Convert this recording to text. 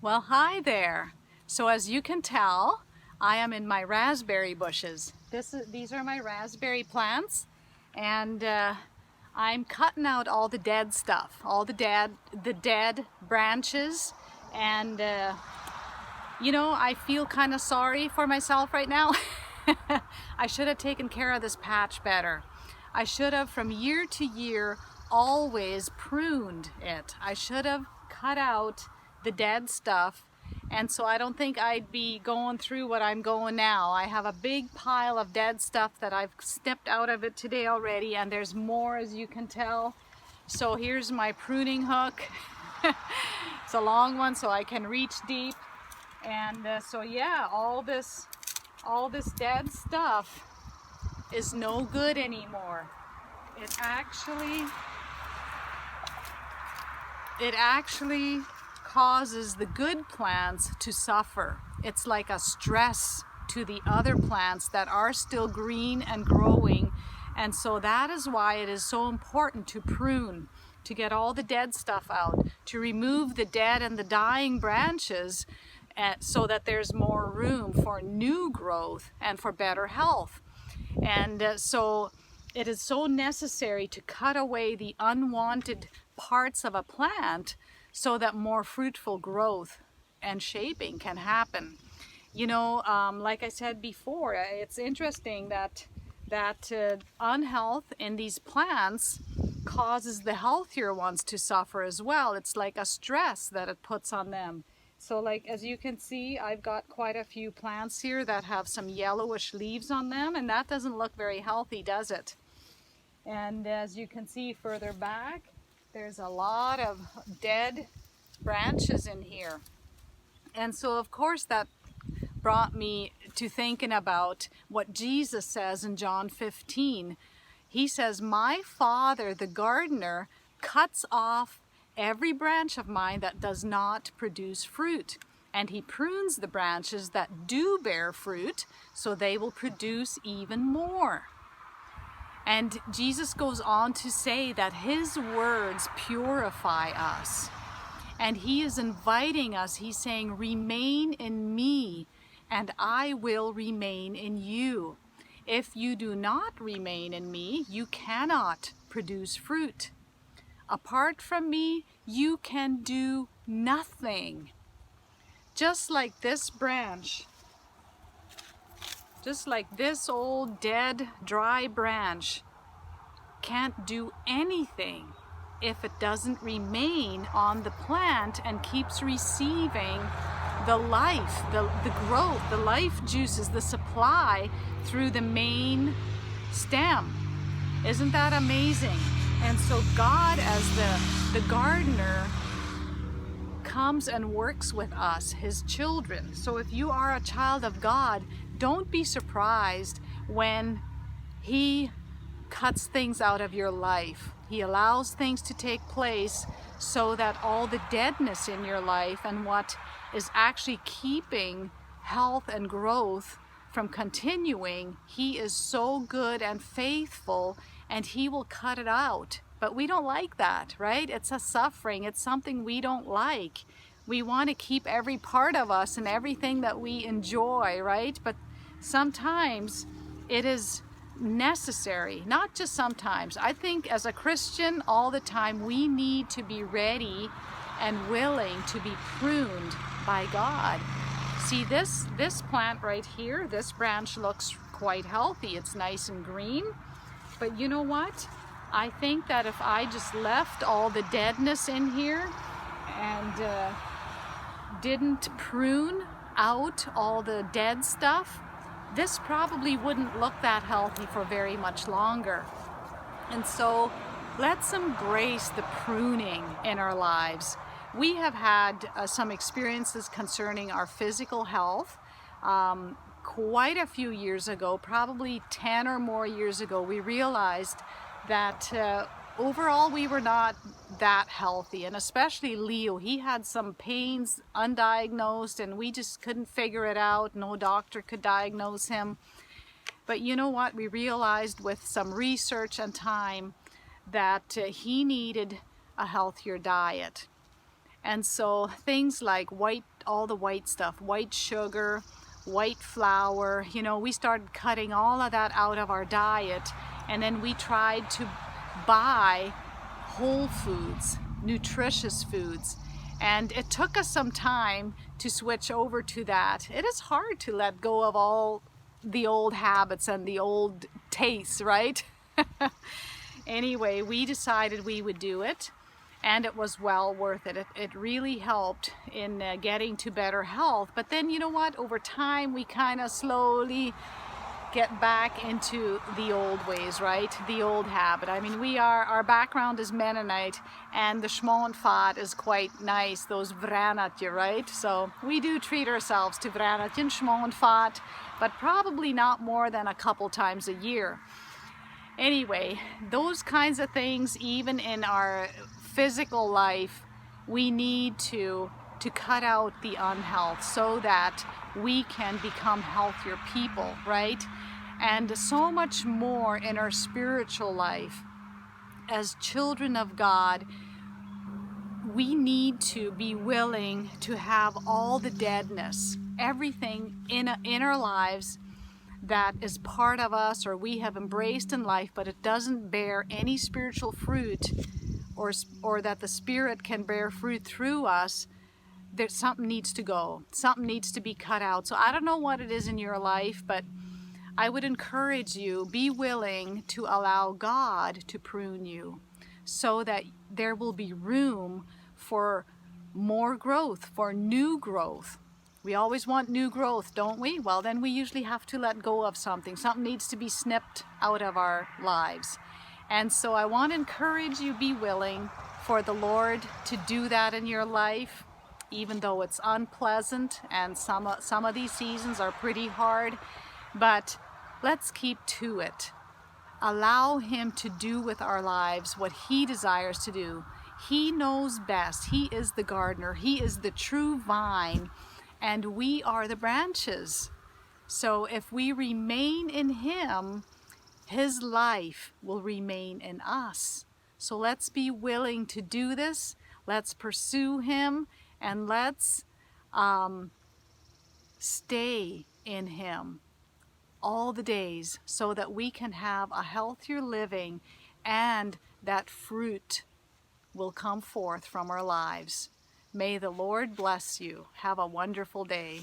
Well, hi there. So as you can tell, I am in my raspberry bushes. These are my raspberry plants, and I'm cutting out all the dead stuff, all the dead branches, and you know, I feel kind of sorry for myself right now. I should have taken care of this patch better. I should have, from year to year, always pruned it. I should have cut out the dead stuff, and so I don't think I'd be going through what I'm going now. I have a big pile of dead stuff that I've snipped out of it today already, and there's more, as you can tell. So here's my pruning hook. It's a long one so I can reach deep, and so yeah, all this dead stuff is no good anymore. It actually causes the good plants to suffer. It's like a stress to the other plants that are still green and growing, and so that is why it is so important to prune, to get all the dead stuff out, to remove the dead and the dying branches, so that there's more room for new growth and for better health. And so it is so necessary to cut away the unwanted parts of a plant so that more fruitful growth and shaping can happen. You know, like I said before, it's interesting that unhealth in these plants causes the healthier ones to suffer as well. It's like a stress that it puts on them. So like, as you can see, I've got quite a few plants here that have some yellowish leaves on them, and that doesn't look very healthy, does it? And as you can see further back, there's a lot of dead branches in here. And so of course that brought me to thinking about what Jesus says in John 15. He says, "My Father, the gardener, cuts off every branch of mine that does not produce fruit, and he prunes the branches that do bear fruit, so they will produce even more." And Jesus goes on to say that his words purify us. And he is inviting us, he's saying, "Remain in me, and I will remain in you. If you do not remain in me, you cannot produce fruit. Apart from me, you can do nothing." Just like this branch, just like this old dead dry branch can't do anything if it doesn't remain on the plant and keeps receiving the life, the growth, the life juices, the supply through the main stem. Isn't that amazing? And so God, as the gardener, comes and works with us, his children. So if you are a child of God, don't be surprised when he cuts things out of your life. He allows things to take place so that all the deadness in your life and what is actually keeping health and growth from continuing, he is so good and faithful, and he will cut it out. But we don't like that, right? It's a suffering. It's something we don't like. We want to keep every part of us and everything that we enjoy, right? But sometimes it is necessary. Not just sometimes. I think as a Christian, all the time, we need to be ready and willing to be pruned by God. See, this plant right here, this branch looks quite healthy. It's nice and green. But you know what? I think that if I just left all the deadness in here and didn't prune out all the dead stuff, this probably wouldn't look that healthy for very much longer. And so let's embrace the pruning in our lives. We have had some experiences concerning our physical health. Quite a few years ago, probably 10 or more years ago, we realized that overall we were not that healthy, and especially Leo. He had some pains undiagnosed, and we just couldn't figure it out. No doctor could diagnose him. But you know what? We realized with some research and time that he needed a healthier diet. And so things like white all the white stuff, white sugar, white flour. You know, we started cutting all of that out of our diet, and then we tried to buy whole foods, nutritious foods. And it took us some time to switch over to that. It is hard to let go of all the old habits and the old tastes, right? Anyway, we decided we would do it, and it was well worth it. It really helped in getting to better health. But then, you know what? Over time, we kind of slowly get back into the old ways, right? The old habit. I mean, our background is Mennonite, and the schmontfat is quite nice, those vranatje, right? So we do treat ourselves to vranatje and schmontfat, but probably not more than a couple times a year. Anyway, those kinds of things, even in our physical life, we need to cut out the unhealth so that we can become healthier people, right? And so much more in our spiritual life. As children of God, we need to be willing to have all the deadness, everything in our lives that is part of us or we have embraced in life, but it doesn't bear any spiritual fruit, or that the Spirit can bear fruit through us. That something needs to go. Something needs to be cut out. So I don't know what it is in your life, but I would encourage you, be willing to allow God to prune you so that there will be room for more growth, for new growth. We always want new growth, don't we? Well, then we usually have to let go of something. Something needs to be snipped out of our lives. And so I want to encourage you, be willing for the Lord to do that in your life, even though it's unpleasant and some of these seasons are pretty hard. But let's keep to it. Allow Him to do with our lives what He desires to do. He knows best. He is the gardener. He is the true vine, and we are the branches. So if we remain in Him, His life will remain in us. So let's be willing to do this. Let's pursue Him, and let's stay in Him all the days so that we can have a healthier living and that fruit will come forth from our lives. May the Lord bless you. Have a wonderful day.